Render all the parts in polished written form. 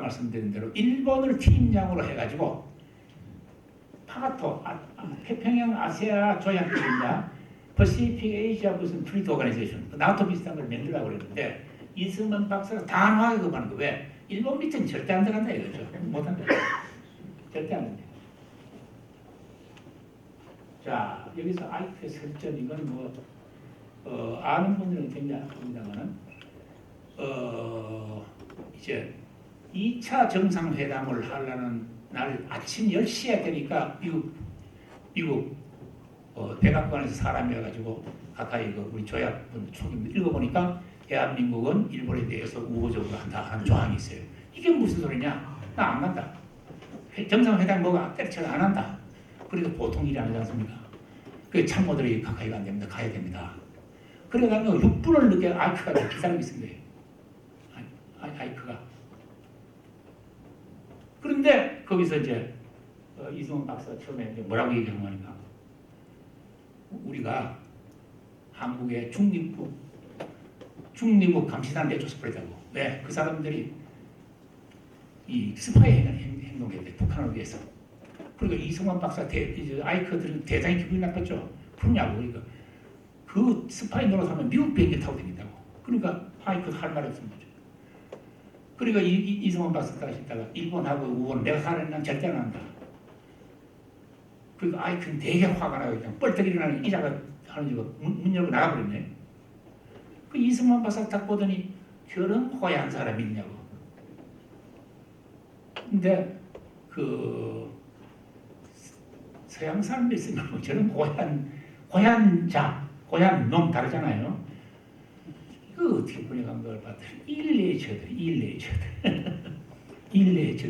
말씀드린 대로 일본을 팀장으로 해가지고 파가토, 태평양 아시아 조약기구인가 퍼시픽 에이시아 무슨 프리드 오가니제이션 나토 비슷한 걸 만들라고 그랬는데 이승만 박사가 단호하게 그만한 거 왜? 일본 밑에는 절대 안 들어간다 이거죠. 못한다. 절대 안 된다. 자, 여기서 아이크의 설전 이건 뭐 아는 분들은 굉장히 아픕니다만은 이제 2차 정상회담을 하려는 날 아침 10시에 되니까 미국 백악관에서 사람이 와가지고 가까이 우리 조약분 초기 읽어보니까 대한민국은 일본에 대해서 우호적으로 한다 하는 조항이 있어요. 이게 무슨 소리냐? 나 안 간다. 정상회담 뭐가 때려쳐도 안 한다. 그러니까 보통 일이 아니지 않습니까? 그 참모들이 가까이 안 됩니다. 가야 됩니다. 그래가지고 6분을 늦게 아이크가 기다리고 있은 거예요. 아이크가. 그런데 거기서 이제 이승만 박사가 처음에 이제 뭐라고 얘기한 거니까 우리가 한국의 중립국 감시단 내줘서 버리자고. 왜? 그 사람들이 이 스파이 행동했대. 북한을 위해서. 그러니까 이승만 박사 아이크들은 대단히 기분이 나빴죠. 그러냐고. 그러니까 그 스파이 노릇하면 미국 비행기 타고 다닌다고. 그러니까 아이크 할 말이 없는 거죠. 그러니까 이승만 박사 따라시다가 일본하고 우원 내가 가는 난 절대 안 한다. 그러니까 아이크는 되게 화가 나고 그냥 뻘떡 일어나는 이자가 하는 거 문 열고 나가버렸네. 그 이승만 박사 딱 보더니 저런 호야한 사람이 있냐고. 근데 그 서양 사람들 있으면 뭐 저런 호야한 놈 다르잖아요. 그 어떻게 번역한 걸 봤더니 일레이처들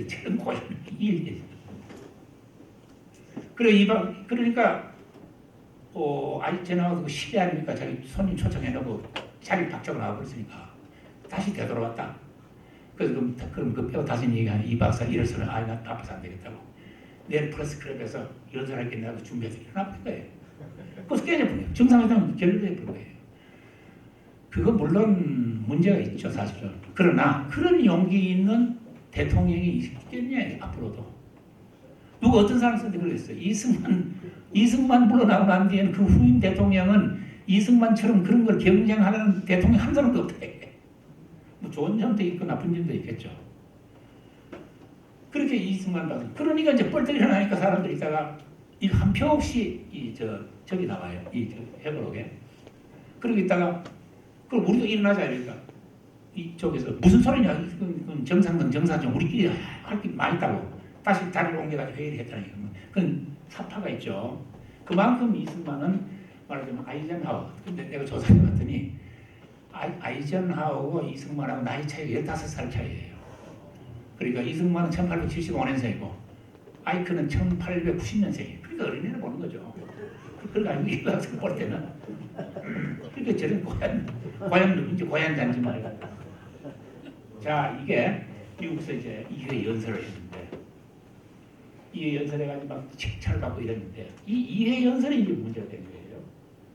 저런 호야한 일레이처. 그러니까 전화가 시대 아닙니까? 자기 손님 초청해놓고 자리 박차고 나와버렸으니까 다시 되돌아왔다. 그래서 그럼 그 빼고 다시 얘기하는 이 박사 이래서는 난 바빠서 안 되겠다고. 내일 플러스 클럽에서 연설할 게 내가 준비해서 일어나버린 거예요. 그래서 깨져버려요. 정상회담은 결렬돼버린 거예요. 그거 물론 문제가 있죠, 사실은. 그러나 그런 용기 있는 대통령이 있겠냐, 앞으로도. 누가 어떤 사람한테 그랬어요. 이승만 물러나고 난 뒤에는 그 후임 대통령은 이승만처럼 그런 걸 경쟁하는 대통령 한 사람도 없다. 뭐 좋은 점도 있고 나쁜 점도 있겠죠. 그렇게 이승만 받은. 그러니까 이제 뻘떡 일어나니까 사람들이 있다가 한 표 없이 저기 나와요. 해보록에. 그러고 있다가 그럼 우리도 일어나자 이러니까 이쪽에서 무슨 소리냐? 정상등 정사정 우리끼리 할 게 많이 있다고. 다시 다리를 옮겨가지고 회의를 했다는 얘기는 그건 사파가 있죠. 그만큼 이승만은 말하자면 아이젠하워. 근데 내가 조사해봤더니 아이젠하워하고 이승만하고 나이 차이가 15살 차이예요. 그러니까 이승만은 1875년생이고 아이크는 1890년생이에요. 그러니까 어린애를 보는 거죠. 그러니까 이거 볼 때는 그러니까 저런 고향 잔지 말고. 자, 이게 미국에서 이제 2회 연설을 했는데 2회 연설해가지고 막 칭찬을 받고 이랬는데 이 2회 연설이 이제 문제가 된 거예요.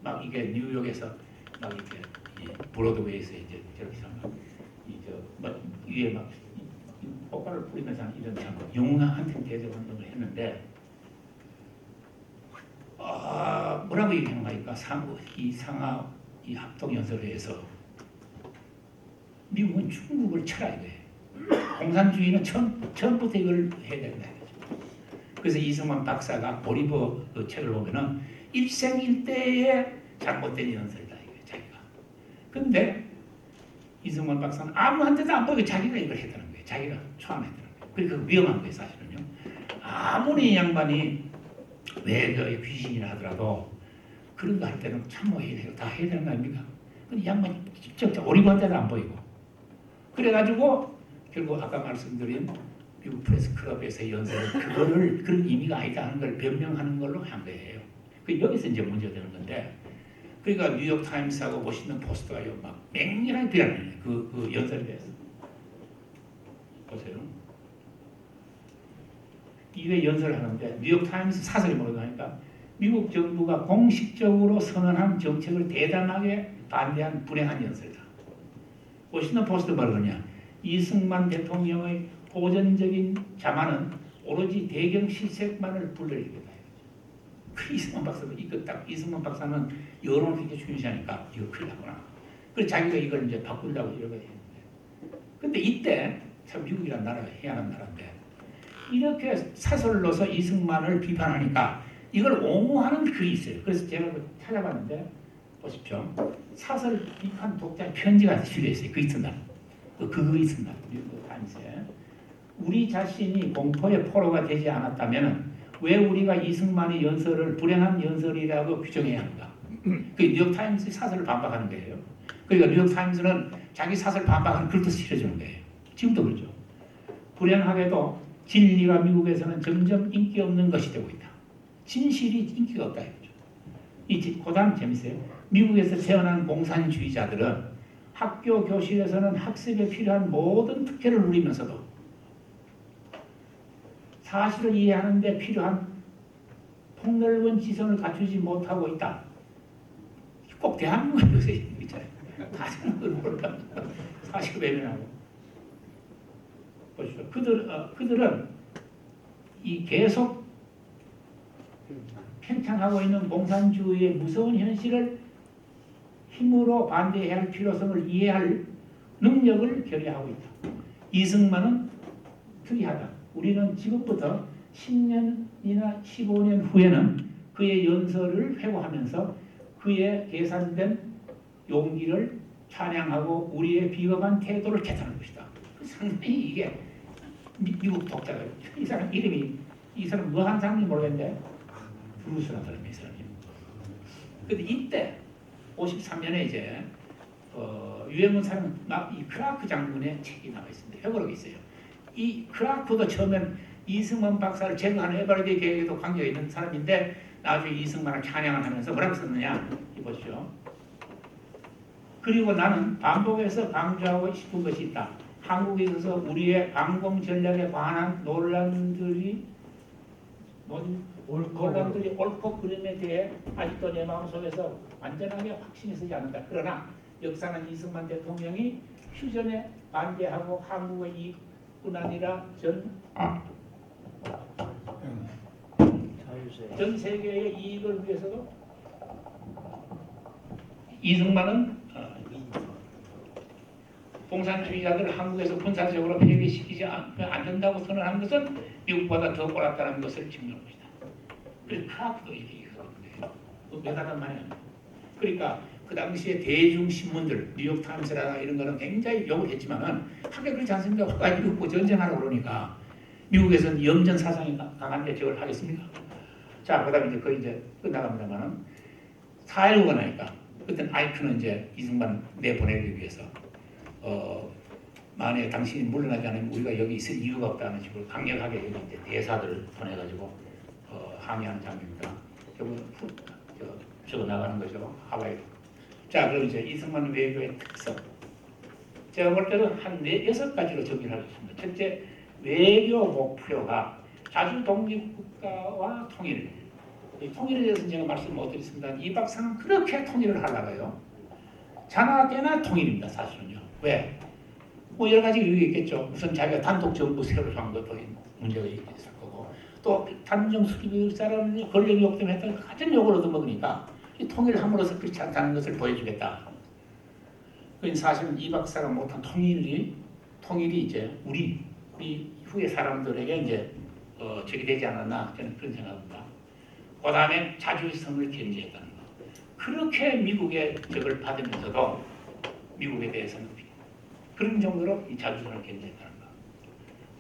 막 이게 뉴욕에서 막 이렇게 브로드웨이에서 이제 저렇게 막 위에 막 폭발을 뿌리면서 이런 영웅한테 대접 운동을 했는데 뭐라고 얘기하는가 상하 합동 연설회에서 미국은 중국을 쳐라 이거예요. 공산주의는 처음부터 이걸 해야 된다. 그래서 이승만 박사가 보리버 그 책을 보면은 일생일대의 잘못된 연설이다 이거예요, 자기가. 근데 이승만 박사는 아무한테도 안 보이고 자기가 이걸 했다는 거예요. 자기가 초안했다는 거예요. 그러니까 위험한 거예요, 사실은요. 아무리 이 양반이 외교의 귀신이라 하더라도 그런 거 할 때는 참모해야 되고 다 해야 되는 거 아닙니까? 근데 이 양반이 직접 오리고한테도 안 보이고. 그래가지고 결국 아까 말씀드린 미국 프레스 클럽에서 연설을 그런 의미가 아니다 하는 걸 변명하는 걸로 한 거예요. 여기서 이제 문제가 되는 건데, 그러니까 뉴욕 타임스하고 워싱턴 포스트가요 막 맹렬하게 비난해요. 그 연설에 대해서. 보세요. 2회 연설을 하는데 뉴욕 타임스 사설이 뭐라고 하니까 미국 정부가 공식적으로 선언한 정책을 대담하게 반대한 불행한 연설이다. 워싱턴 포스트 뭐라고 하냐? 이승만 대통령의 보전적인 자만은 오로지 대경 실색만을 불러일으켰다. 그 이승만 박사도 이거 딱 이승만 박사는 여론을 굉장히 중요시하니까 이거 큰일 났구나. 그래서 자기가 이걸 이제 바꾼다고 이러고 했는데, 근데 이때 참 미국이란 나라가 희한한 나라인데 이렇게 사설로서 이승만을 비판하니까 이걸 옹호하는 글이 있어요. 그래서 제가 찾아봤는데 보십시오. 사설 비판 독자 편지가 실려 있어요. 그 이튿날, 그거 이튿날 미국 타임스에 우리 자신이 공포의 포로가 되지 않았다면 왜 우리가 이승만의 연설을 불행한 연설이라고 규정해야 하는가? 그 뉴욕타임스 사설을 반박하는 거예요. 그러니까 뉴욕타임스는 자기 사설 반박하는 글도 실어주는 거예요. 지금도 그렇죠. 불행하게도 진리가 미국에서는 점점 인기 없는 것이 되고 있다. 진실이 인기가 없다 이거죠. 그 다음 재밌어요. 미국에서 태어난 공산주의자들은 학교 교실에서는 학습에 필요한 모든 특혜를 누리면서도 사실을 이해하는 데 필요한 폭넓은 지성을 갖추지 못하고 있다. 꼭 대한민국에 요새 있잖아요. 사실은 그걸 모르니까 사실 외면하고. 보시죠. 그들은 이 계속 팽창하고 있는 공산주의의 무서운 현실을 힘으로 반대해야 할 필요성을 이해할 능력을 결여하고 있다. 이승만은 특이하다. 우리는 지금부터 10년이나 15년 후에는 그의 연설을 회고하면서 그의 계산된 용기를 찬양하고 우리의 비겁한 태도를 개탄할 것이다. 상당히 이게 미국 독자가 이 사람 이름이 이 사람 뭐 한 사람인지 모르겠는데 브루스라는 사람이 이 사람이. 근데 이때 53년에 이제 유해문 사람 이 크라크 장군의 책이 나와 있습니다. 회고록이 있어요. 이 크라크도 처음엔 이승만 박사를 제거하는 에버리데이 계획에도 관계가 있는 사람인데 나중에 이승만을 찬양을 하면서 뭐라고 썼느냐 이보시죠. 그리고 나는 반복해서 강조하고 싶은 것이 있다. 한국에 있어서 우리의 방공 전략에 관한 논란들이 옳고 그름에 대해 아직도 내 마음속에서 완전하게 확신이 서지 않는다. 그러나 역사는 이승만 대통령이 휴전에 반대하고 한국의 이익뿐 아니라 전 세계의 이익을 위해서도 이승만은 공산주의자들을 한국에서 군사적으로 폐기시키지 안 된다고 선언한 것은 미국보다 더 옳았다는 것을 증명한 것이다. 그래서 크라프도 이렇게 얘기하는데 매달한 말이 아니에요. 그러니까 그 당시에 대중신문들 뉴욕타임스라나 이런 거는 굉장히 욕을 했지만은 하게 그렇지 않습니까? 국가 미국 전쟁하라고 그러니까 미국에서는 염전 사상이 강한데 저걸 하겠습니까? 자, 그다음에 이제 거의 이제 끝나갑니다만은 4.19가 나니까 그때 아이크는 이제 이승만 내보내기 위해서 만약에 당신이 물러나지 않으면 우리가 여기 있을 이유가 없다는 식으로 강력하게 여기 이제 대사들을 보내가지고 항의하는 장면입니다. 저거 나가는 거죠. 하와이로. 자, 그럼 이제 이승만 외교의 특성. 제가 볼 때는 한 6가지로 정리를 하겠습니다. 첫째, 외교 목표가 자주 독립국가와 통일. 이 통일에 대해서는 제가 말씀 못 드렸습니다. 이 박사는 그렇게 통일을 하려고요. 자나 때나 통일입니다. 사실은요. 왜? 뭐 여러 가지 이유가 있겠죠. 우선 자기가 단독 정부 세우려 한 것도 문제가 있을 거고, 또 단정 수립사라는 권력 욕 때문에 했던 가진 욕을 얻어먹으니까 이 통일을 함으로써 그렇지 않다는 것을 보여주겠다. 그건 사실은 이 박사가 못한 통일이 이제 우리 후에 사람들에게 이제 적이 되지 않았나 저는 그런 생각합니다. 그 다음에 자주성을 견지했다는 거. 그렇게 미국의 적을 받으면서도 미국에 대해서는 그런 정도로 이 자주성을 견지했다는 거.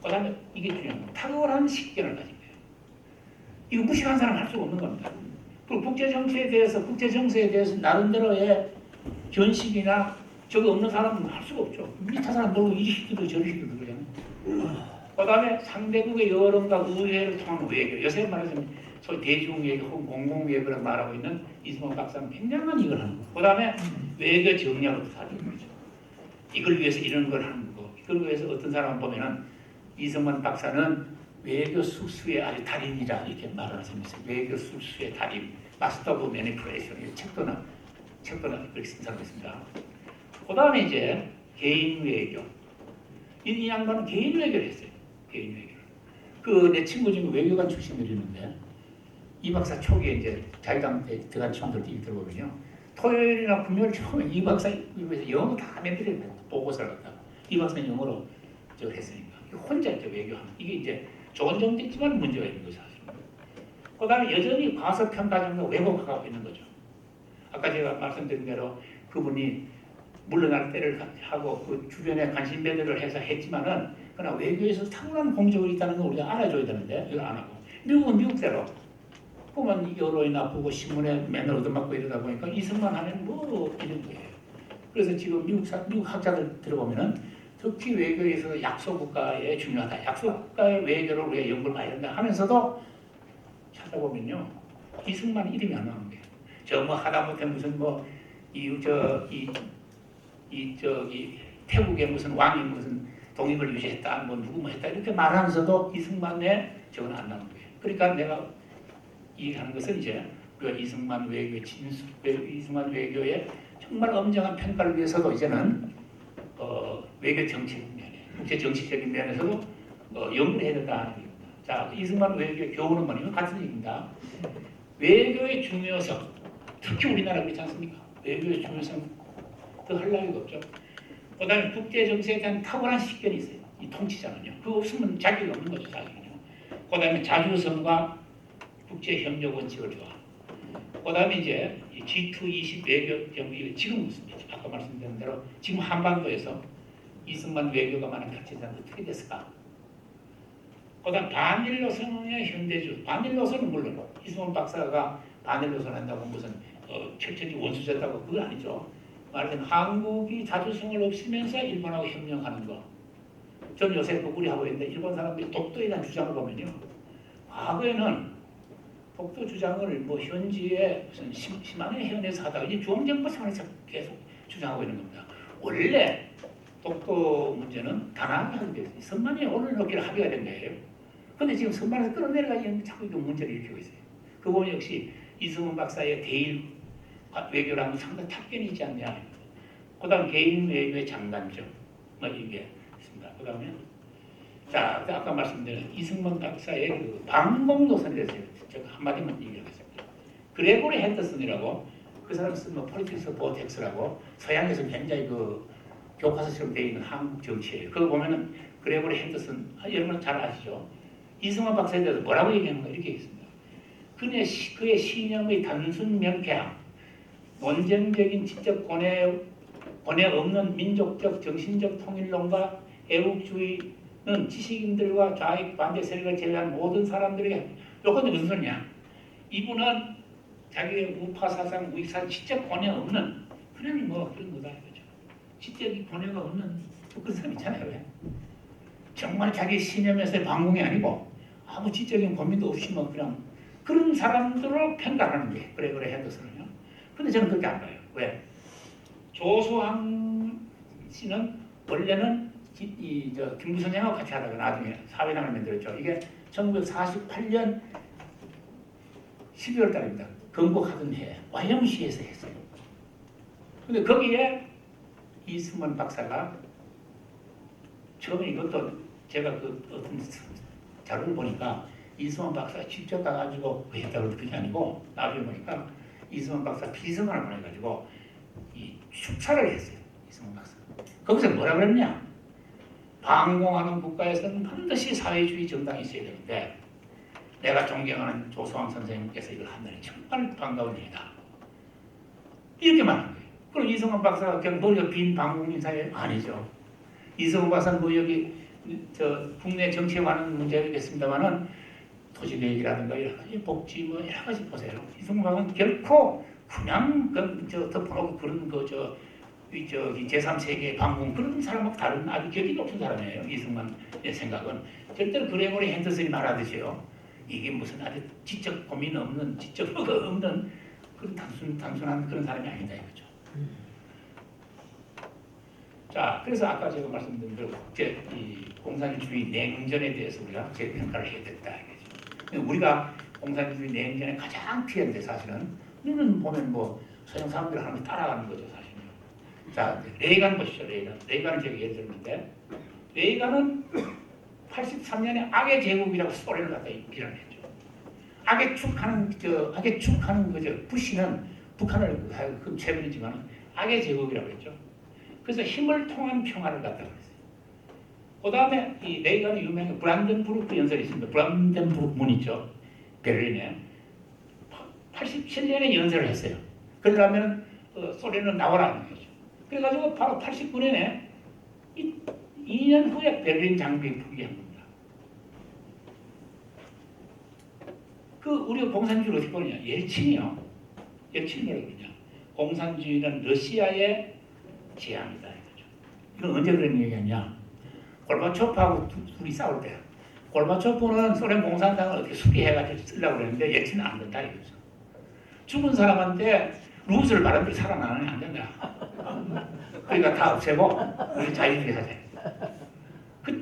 그 다음에 이게 중요한 거. 탁월한 식견을 가진 거예요. 이거 무식한 사람 할 수가 없는 겁니다. 그리고 국제정세에 대해서 나름대로의 견식이나 저기 없는 사람은 할 수가 없죠. 밑에 사람 모르고 이 시키도 저리 시키도 그러잖아요. 그 다음에 상대국의 여론과 의회를 통한 외교. 요새 말하자면 소위 대중외교 혹은 공공외교라고 말하고 있는 이승만 박사는 굉장한 이걸 하는 거예요. 그 다음에 외교 정략을 사는 거죠. 이걸 위해서 이런 걸 하는 거. 이걸 위해서 어떤 사람을 보면은 이승만 박사는 외교 수수의 아주 달인이라 이렇게 말을 하시면서 외교 수수의 달인, 마스터 오브 매니플레이션 이 책도나 그렇게 쓴 사람이 있습니다. 그 다음에 이제 개인 외교. 이 양반은 개인 외교를 했어요. 개인 외교를. 그 내 친구 중에 외교관 출신들이 있는데 이 박사 초기에 이제 자기당 들어간 친구들 얘기 들어보면요. 토요일이나 금요일 처음에 이 박사 입에서 영어 다 맨들이 보고서를 갖다가 이 박사는 영어로 저 했으니까 혼자 이제 외교하는 이게 이제 좋은 점도 있지만 문제가 있는 거죠. 그 다음에 여전히 과소평가적으로 왜곡하고 있는 거죠. 아까 제가 말씀드린 대로 그분이 물러날 때를 하고 그 주변에 관심배들을 해서 했지만은 그러나 외교에서 상당한 공적이 있다는 걸 우리가 알아줘야 되는데 이걸 안 하고 미국은 미국대로 보면 이게 언론이 나쁘고 신문에 맨날 얻어맞고 이러다 보니까 이승만 하면 뭐 이런 거예요. 그래서 지금 미국 학자들 들어보면은 특히 외교에서 약소국가에 중요하다. 약소국가의 외교를 우리가 연구를 많이 한다 하면서도 찾아보면요. 이승만 이름이 안 나오는 거예요. 저 뭐 하다못해 무슨 뭐 저기 태국의 무슨 왕이 무슨 독립을 유지했다, 뭐 누구 뭐 했다 이렇게 말하면서도 이승만의 저건 안 나오는 거예요. 그러니까 내가 얘기하는 것은 이제 우리가 이승만 외교의 이승만 외교의 정말 엄정한 평가를 위해서도 이제는 외교 정책 면에 국제 정치적인 면에서도 연구를 해야 된다는 얘기입니다. 자, 이승만 외교의 교훈은 뭐냐면 같은 얘기입니다. 외교의 중요성, 특히 우리나라 그렇지 않습니까? 외교의 중요성 더 할 나위가 없죠. 그 다음에 국제 정세에 대한 탁월한 식견이 있어요. 이 통치자는요. 그거 없으면 자격이 없는 거죠, 자격은요. 그 다음에 자주성과 국제 협력 원칙을 좋아. 그 다음에 이제 G2, 20 외교 경비 지금 무슨 일이지? 아까 말씀드린 대로 지금 한반도에서 이승만 외교가 만약 가치자는 어떻게 됐을까? 그 다음 반일 노선의 현대주. 반일 노선은 물론 이승만 박사가 반일 노선 한다고 무슨 철저히 원수졌다고 그건 아니죠. 말하자면 한국이 자주성을 없애면서 일본하고 협력하는 거. 전 요새 우리 하고 있는데 일본 사람들이 독도에 대한 주장을 보면요. 과거에는 독도 주장을 뭐 현지에 무슨 시마네 해안에서 하다가 이제 중앙정부 차원에서 계속 주장하고 있는 겁니다. 원래 독도 문제는 단합을 하게 되어 있어요. 선만에 올려놓기로 합의가 된 거예요. 그런데 지금 선만에서 끌어내려가기는 자꾸 이 문제를 일으키고 있어요. 그 부분 역시 이승만 박사의 대일 외교라는 상당히 탑변이지 않냐. 그 다음 개인 외교의 장단점. 뭐 이게 있습니다. 그 다음에 자, 아까 말씀드린 이승만 박사의 그 방공 노선에 대해서 제가 한마디만 얘기하겠습니다. 그레고리 핸더슨이라고 그 사람 쓴 뭐 폴리틱스 보텍스라고 서양에서 굉장히 그 교과서처럼 되어 있는 한국 정치예요. 그거 보면은 그레고리 핸더슨 여러분 잘 아시죠? 이승만 박사에 대해서 뭐라고 얘기하는가 이렇게 있습니다. 그의 신념의 단순 명쾌함, 논쟁적인 지적 권해 없는 민족적 정신적 통일론과 애국주의는 지식인들과 좌익 반대 세력을 제외한 모든 사람들에게 요건 무슨 소리냐? 이분은 자기의 우파 사상, 우익사상 지적 권해 없는 그냥 뭐 그런 거다 이거죠. 지적 권해가 없는 그런 사람 있잖아요. 왜? 정말 자기 신념에서의 방공이 아니고 아무 지적인 고민도 없이 뭐 그냥 그런 사람들을 평가하는 게 그래 핸더슨은요. 근데 저는 그렇게 안 봐요. 왜? 조수환 씨는 원래는 김무선생하고 같이 하다가 나중에 사회당을 만들었죠. 이게 1948년 12월 달입니다. 건국하던 해 YMCA에서 했어요. 근데 거기에 이승만 박사가 처음에 이것도 제가 그 어떤 자료를 보니까 이승만 박사가 직접 가가지고 했다고 그게 아니고 나중에 보니까 이승만 박사 비서관을 보내가지고 이 축사를 했어요. 이승만 박사. 거기서 뭐라 그랬냐? 방공하는 국가에서는 반드시 사회주의 정당이 있어야 되는데 내가 존경하는 조수왕 선생님께서 이걸 한다니 정말 반가운 일이다. 이렇게 말한 거예요. 그럼 이승만 박사가 그냥 머리가 빈 방공인사에 아니죠. 이승만 박사는 뭐 여기 국내 정치에 관한 문제겠습니다만은 토지계획이라든가 여러 가지 복지 뭐 여러 가지 보세요. 이승만 박사는 결코 그냥 덮어놓고 그런 제3세계 방공 그런 사람하고 다른 아주 격이 높은 사람이에요. 이승만의 생각은 절대로 그레고리 핸더슨이 말하듯이요. 이게 무슨 아주 지적 고민 없는 지적 없는 그런 단순한 그런 사람이 아니다 이거죠. 자, 그래서 아까 제가 말씀드린 대로 이 공산주의 냉전에 대해서 우리가 재평가를 해야 된다 이거죠. 우리가 공산주의 냉전에 가장 피했는데 사실은 우리는 보면 뭐 서양 사람들이 하는 거 따라가는 거죠 사실은요. 자, 레이간 보시죠. 레이간은 제가 예를 들었는데 레이간은 83년에 악의 제국이라고 소리를 갖다 비난했죠. 악의 축하는 그저 부시는 북한을 흠채버리지만 악의 제국이라고 했죠. 그래서 힘을 통한 평화를 갖다 그랬어요. 그 다음에 이 레이건의 유명한 브란덴부르크 연설이 있습니다. 브란덴부르크 문 있죠. 베를린에 87년에 연설을 했어요. 그러려면 소련은 나오라는 거죠. 그래가지고 바로 89년에 2년 후에 베를린 장벽이 붕괴한 겁니다. 우리가 공산주의를 어떻게 보느냐? 옐친이 뭐라고 그러냐? 공산주의는 러시아의 재앙이다. 이거죠. 이건 언제 그런 얘기했냐? 골바초프하고 둘이 싸울 때야. 골바초프는 소련 공산당을 어떻게 수리해가지고 쓰려고 그랬는데 옐친은 안 된다 이거죠. 죽은 사람한테 루스를 말하면 살아나는 안 된다. 그러니까 다 없애고 우리 자기들이 하자.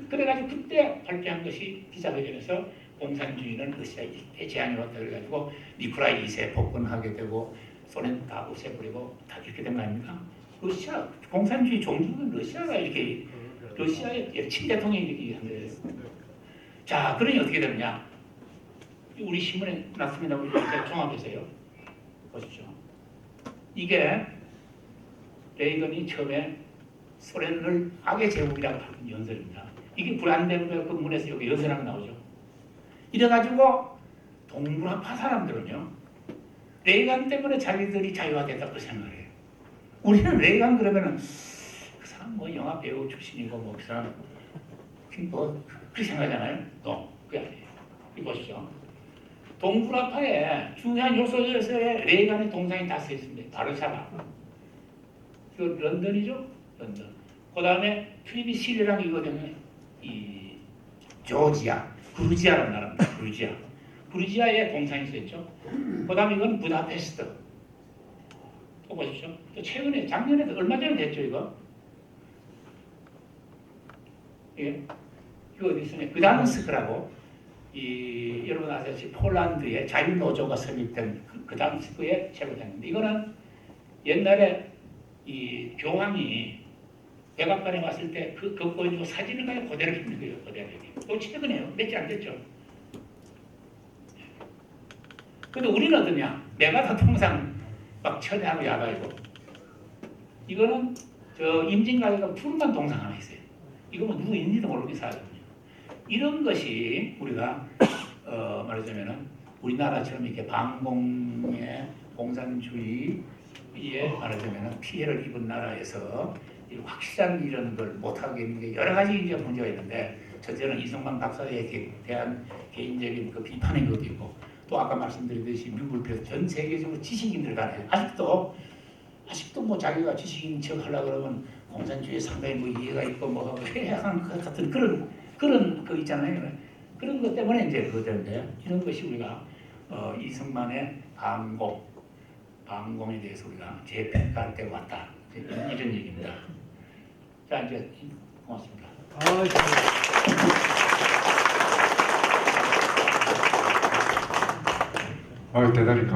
그래가지고 그때 발표한 것이 기자회견에서 공산주의는 러시아의 재앙이 왔다 그래가지고 니콜라이 2세 복권하게 되고 소련 다 없애버리고 다 이렇게 된 거 아닙니까? 러시아 공산주의 종주는 러시아가 이렇게 러시아의 친대통령이 이렇게 한 거예요. 자, 그러니 어떻게 되느냐? 우리 신문에 났습니다. 우리 종합해서요. 보십시오. 이게 레이건이 처음에 소련을 악의 제국이라고 하는 연설입니다. 이게 브란덴부르크 문에서 여기 연설하고 나오죠. 이래가지고 동물화파 사람들은요, 레이건 때문에 자기들이 자유화됐다고 생각을 해요. 우리는 레이건 그러면은 그 사람 뭐 영화 배우 출신이고 뭐 그 사람 뭐 그렇게 생각하잖아요. 그게 아니에요. 이거 보시죠. 동물화파의 중요한 요소에서의 레이건의 동상이 다 써 있습니다. 바르샤바. 그 런던이죠, 런던. 그 다음에 필리핀 시리랑 이거든요. 이 조지아, 그루지아라는 나라입니다. 그루지아의 동상이 써 있죠. 그 다음에 이건 부다페스트. 또 보십시오. 또 최근에 작년에 얼마 전에 됐죠 이거. 예. 이거 어디 있으면 그다음스크라고 여러분 아시다시피 폴란드의 자유노조가 설립된 그다음스크의 제국장입니다. 이거는 옛날에 이 교황이 백악관에 왔을 때 그거 보여주고 사진을 그냥 그대로 입는 거예요. 그대로. 또 최근에요. 며칠 안 됐죠. 근데 우리는 어떠냐? 내가 다 통상 막 천혜하고 야가이고 이거는 저 임진각에가 푸른만 동상 하나 있어요. 이거 뭐 누구 있는지도 모르게 사거든요. 이런 것이 우리가 말하자면은 우리나라처럼 이렇게 반공의 공산주의에 말하자면은 피해를 입은 나라에서 확실한 이런 걸 못하게 있는 게 여러 가지 이제 문제가 있는데 첫째는 이승만 박사에 대한 개인적인 그 비판인 것도 있고 또 아까 말씀드렸듯이 미국을 비롯해 전 세계적으로 지식인들 간에 아직도 뭐 자기가 지식인 척 하려고 그러면 공산주의에 상당히 뭐 이해가 있고 뭐 회의하는 것 같은 그런 거 있잖아요. 그런 것 때문에 이제 그거인데 이런 것이 우리가 이승만의 반공에 대해서 우리가 재평가할 때가 왔다. 이런 얘기입니다. 자 이제 고맙습니다. 대단히